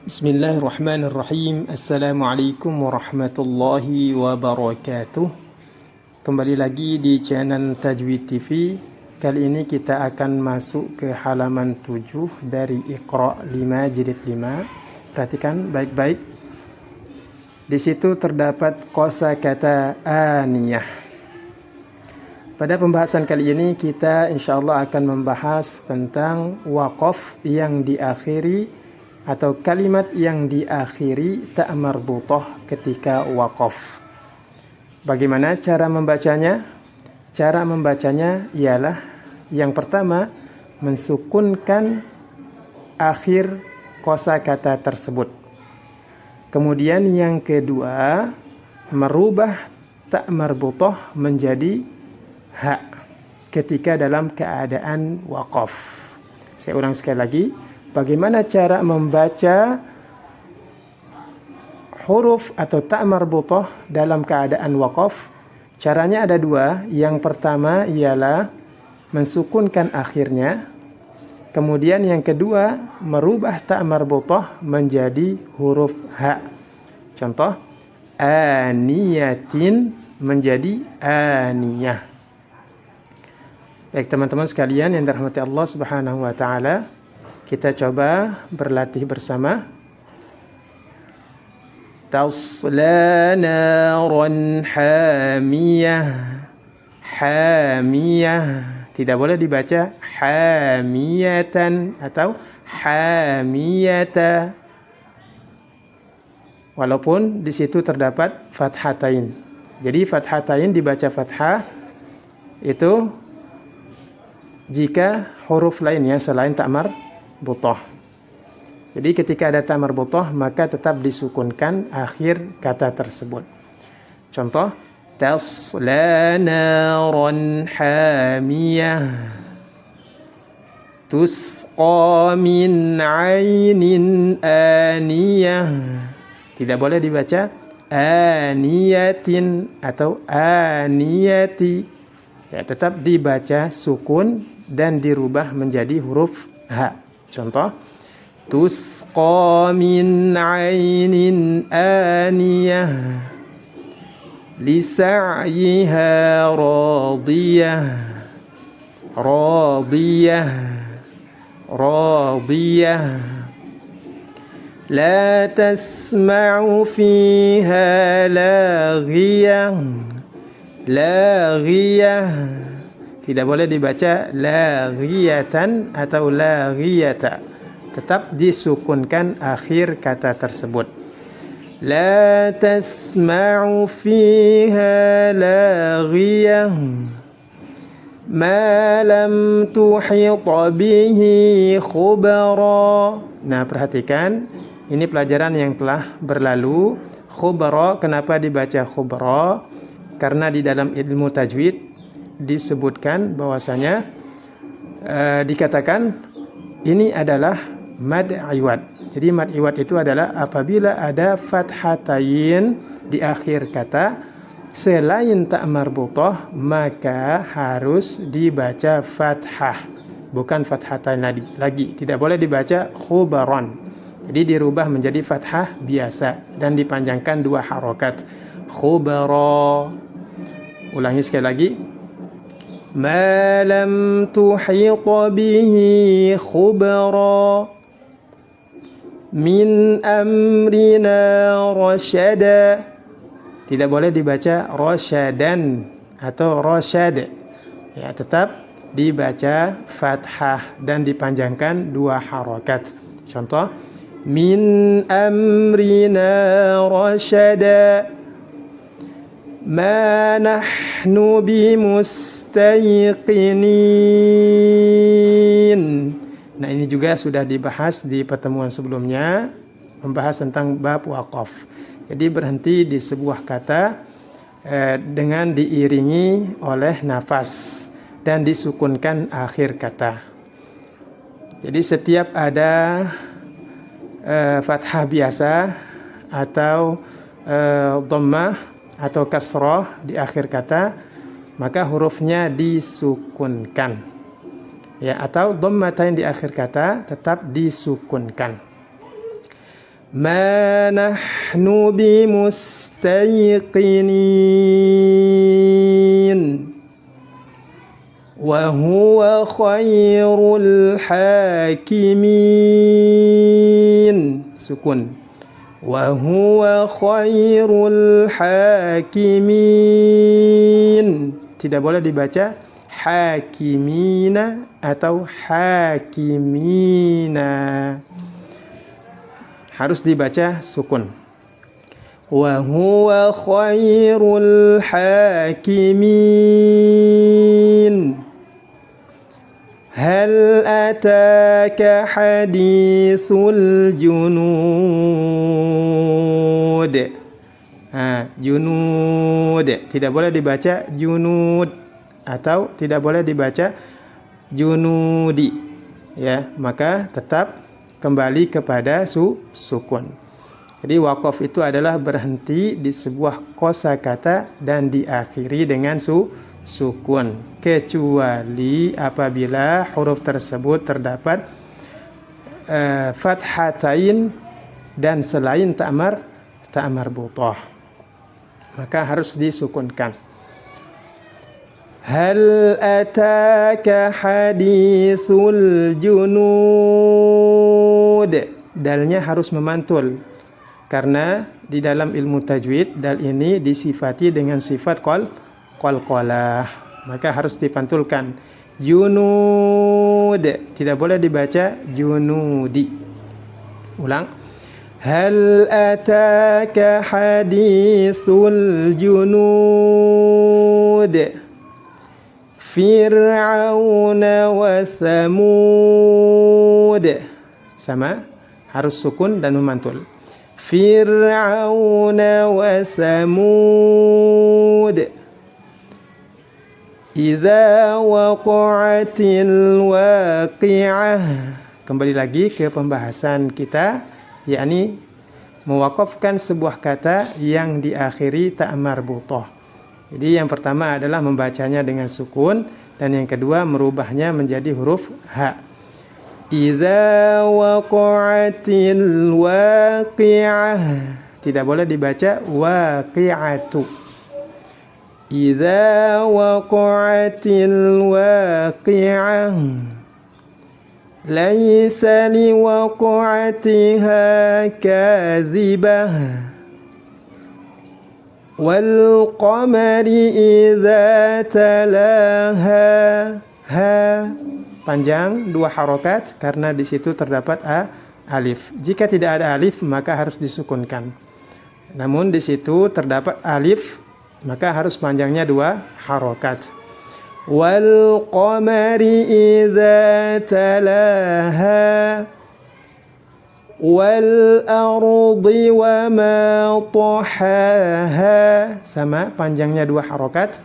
Bismillahirrahmanirrahim. Assalamualaikum warahmatullahi wabarakatuh. Kembali lagi di channel Tajwid TV. Kali ini kita akan masuk ke halaman 7 dari Iqra 5 jilid 5. Perhatikan baik-baik. Di situ terdapat kosakata aniyah. Pada pembahasan kali ini kita insyaallah akan membahas tentang waqaf yang diakhiri atau kalimat yang diakhiri ta' marbutah ketika waqaf. Bagaimana cara membacanya? Cara membacanya ialah yang pertama mensukunkan akhir kosakata tersebut. Kemudian yang kedua merubah ta' marbutah menjadi ha ketika dalam keadaan waqaf. Saya ulang sekali lagi. Bagaimana cara membaca huruf atau ta' marbutah dalam keadaan waqaf? Caranya ada dua. Yang pertama ialah mensukunkan akhirnya. Kemudian yang kedua merubah ta' marbutah menjadi huruf ha. Contoh, aniyatin menjadi aniyah. Baik teman-teman sekalian yang dirahmati Allah Subhanahu wa taala, kita coba berlatih bersama. Tasla naran hamiyah. Hamiyah. Tidak boleh dibaca hamiyatan atau hamiyata. Walaupun di situ terdapat fathatain. Jadi fathatain dibaca fathah itu jika huruf lainnya selain ta' marbutah. Jadi ketika ada ta' marbutah maka tetap disukunkan akhir kata tersebut. Contoh, tasla naran hamiyah tusqa min 'ainin aniyah. Tidak boleh dibaca aniyatin atau aniyati. Ya, tetap dibaca sukun dan dirubah menjadi huruf ha. Contoh, tusqa min 'ainin aniyah lisa'yiha radiyah. Radiyah. Radiyah. La tasma'u fiha laghiyah. Laghiyah. Tidak boleh dibaca laghiyatan atau laghiyata. Tetap disukunkan akhir kata tersebut. La tasma'u fiha laghiyah ma lam tuhit bihi khubara. Nah, perhatikan, ini pelajaran yang telah berlalu. Khubara, kenapa dibaca khubara? Karena di dalam ilmu tajwid disebutkan bahwasanya dikatakan ini adalah mad iwad. Jadi mad iwad itu adalah apabila ada fathatain di akhir kata selain ta' marbutah maka harus dibaca fathah, bukan fathatain lagi. Tidak boleh dibaca khubaran. Jadi dirubah menjadi fathah biasa dan dipanjangkan 2 harokat. Khubara. Ulangi sekali lagi. Ma lam tuhit bihi khubara min amrina rasyada. Tidak boleh dibaca rasyadan atau rasyad. Ya, tetap dibaca fathah dan dipanjangkan 2 harokat. Contoh, min amrina rasyada ma nahnu bimustayqinin. Nah, ini juga sudah dibahas di pertemuan sebelumnya, membahas tentang bab waqaf. Jadi berhenti di sebuah kata dengan diiringi oleh nafas dan disukunkan akhir kata. Jadi setiap ada fathah biasa atau dhammah atau kasrah di akhir kata, maka hurufnya disukunkan. Ya, atau dhammatain di akhir kata tetap disukunkan. ma nahnu bimustayqinin wa huwa khairul hakimin. Sukun. Wa huwa khairul hakimin. Tidak boleh dibaca hakimina atau hakimina. Harus dibaca sukun. Wa huwa khairul hakimin. Hal ataka hadithul junud. Junud. Tidak boleh dibaca junud atau tidak boleh dibaca junudi. Ya, maka tetap kembali kepada sukun. Jadi waqaf itu adalah berhenti di sebuah kosakata dan diakhiri dengan sukun, kecuali apabila huruf tersebut terdapat fathatain dan selain ta'mar butoh, maka harus disukunkan. Hal ataka hadithul junud. Dalnya harus memantul, karena di dalam ilmu tajwid dal ini disifati dengan sifat qalqalah, maka harus dipantulkan. Junud, tidak boleh dibaca junudi. Ulang. Hal ataka hadithul junud Fir'auna wa Thamud. Sama, harus sukun dan memantul. Fir'auna wa Thamud. Idza waqa'atil waqi'ah. Kembali lagi ke pembahasan kita, yakni mewakafkan sebuah kata yang diakhiri ta' marbuthah. Jadi yang pertama adalah membacanya dengan sukun, dan yang kedua merubahnya menjadi huruf ha. Idza waqa'atil waqi'ah. Tidak boleh dibaca waqi'atu. Idza waqa'atil waqi'ah. Laisa liwaqa'atiha kadhibah. Wal qamari idza talaha. Ha panjang, 2 harokat, karena di situ terdapat alif. Jika tidak ada alif maka harus disukunkan. Namun di situ terdapat alif, maka harus panjangnya 2 harokat. Wal qamari idza talaha. Wal ardi wa ma tahaha. Sama, panjangnya 2 harokat.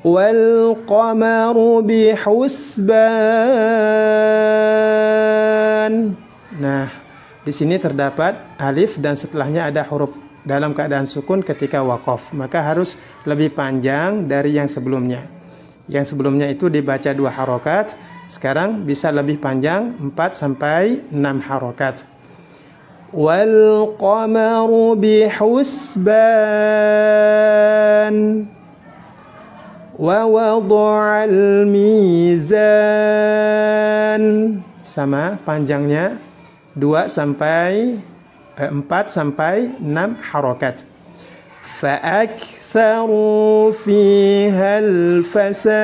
Wal qamaru bihusban. Nah, di sini terdapat alif dan setelahnya ada huruf dalam keadaan sukun ketika waqaf, maka harus lebih panjang dari yang sebelumnya. Yang sebelumnya itu dibaca 2 harokat, sekarang bisa lebih panjang 4 sampai 6 harokat. Wal qamaru bihusban. Wa wada'al mizan. Sama, panjangnya 4 sampai 6 harokat. Fa'aktharu fihal fasad.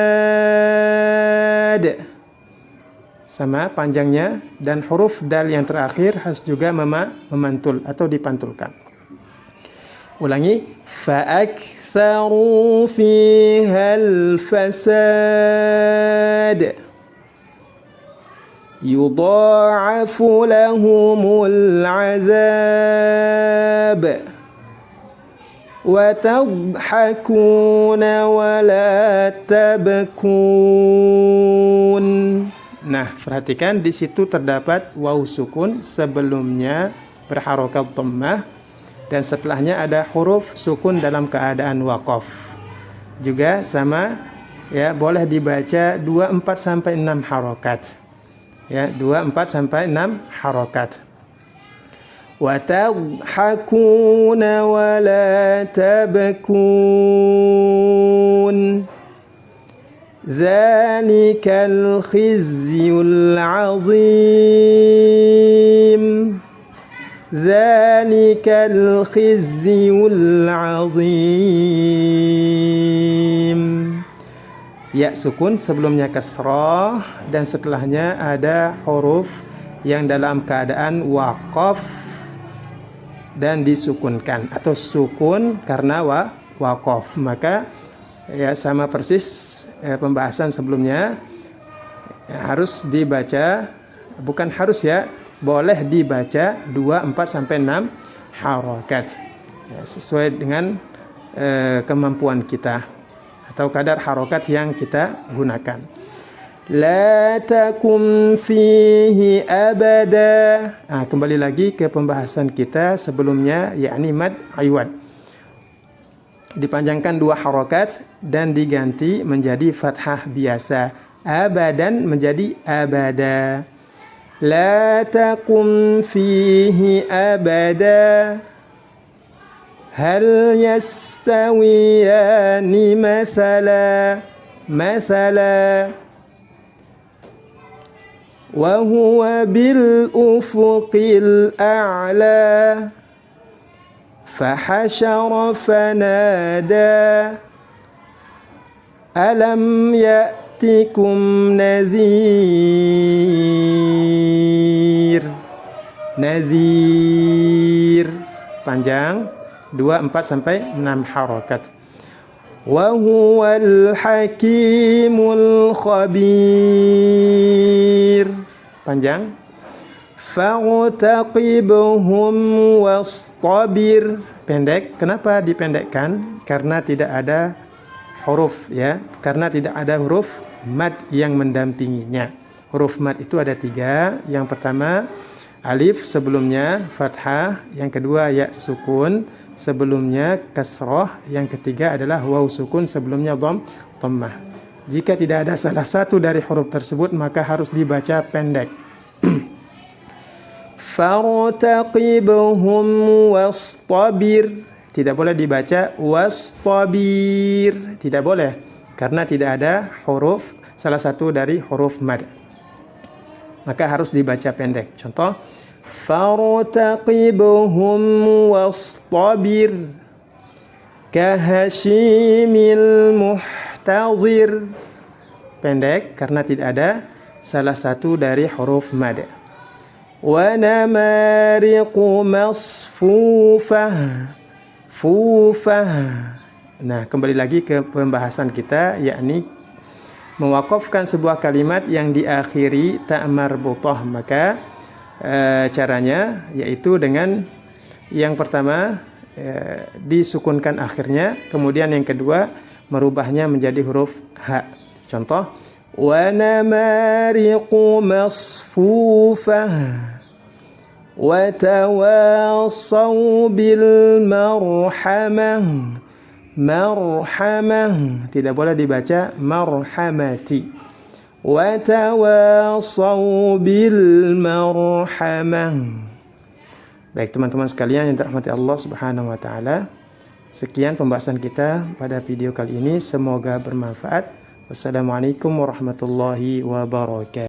Sama, panjangnya, dan huruf dal yang terakhir harus juga memantul atau dipantulkan. Ulangi. Fa'aktharu fihal fasad. Yudha'afu lahumul azab. Wa tadhakuna wa la tabkun. Nah, perhatikan di situ terdapat waw sukun, sebelumnya berharokat dhammah dan setelahnya ada huruf sukun dalam keadaan waqaf. Juga sama, ya, boleh dibaca 2, 4 sampai 6 harokat. Ya, 2, 4 sampai 6 harokat. Wa tadhakuna wa la tabkun. Dzalikal khizyul 'adzim. Dzalikal khizyul 'adzim. Ya sukun sebelumnya kasrah dan setelahnya ada huruf yang dalam keadaan waqaf dan disukunkan atau sukun karena waqaf. Maka ya sama persis pembahasan sebelumnya, ya, harus dibaca, bukan harus ya, boleh dibaca 2, 4 sampai 6 harokat, ya, sesuai dengan kemampuan kita atau kadar harokat yang kita gunakan. La takum fihi abada. Kembali lagi ke pembahasan kita sebelumnya, yakni mad iwad. Dipanjangkan 2 harokat dan diganti menjadi fathah biasa. Abadan menjadi abada. La takum fihi abada. Hal yastawiyani mathala wa huwa bil ufuqil a'la fahashara fanada alam ya'tikum nadhir. Panjang 2, 4 sampai 6 harokat. Wa huwal hakimul khabir. Panjang. Fa'taqibhum wastabir. Pendek. Kenapa dipendekkan? Karena tidak ada huruf, ya. Karena tidak ada huruf mad yang mendampinginya. Huruf mad itu ada 3. Yang pertama alif, sebelumnya fathah. Yang kedua ya sukun, sebelumnya kasrah. Yang ketiga adalah waw sukun, sebelumnya dhammah. Jika tidak ada salah satu dari huruf tersebut, maka harus dibaca pendek. Fartaqibhum wastabir. Tidak boleh dibaca wastabir. Tidak boleh, karena tidak ada huruf, salah satu dari huruf mad. Maka harus dibaca pendek. Contoh, fartaqibhum wastabir kahashimil muhtazir. Pendek karena tidak ada salah satu dari huruf mad. Wa namariqu masfufah. Nah, kembali lagi ke pembahasan kita, yakni mewakafkan sebuah kalimat yang diakhiri ta marbutah. Maka caranya yaitu dengan yang pertama disukunkan akhirnya, kemudian yang kedua merubahnya menjadi huruf ha. Contoh, wa namariqu masfufah wa tawasaw bil marhamah. Tidak boleh dibaca marhamati. Wa tawasaw bil marhamah. Baik teman-teman sekalian yang dirahmati Allah Subhanahu wa taala, sekian pembahasan kita pada video kali ini, semoga bermanfaat. Wassalamualaikum warahmatullahi wabarakatuh.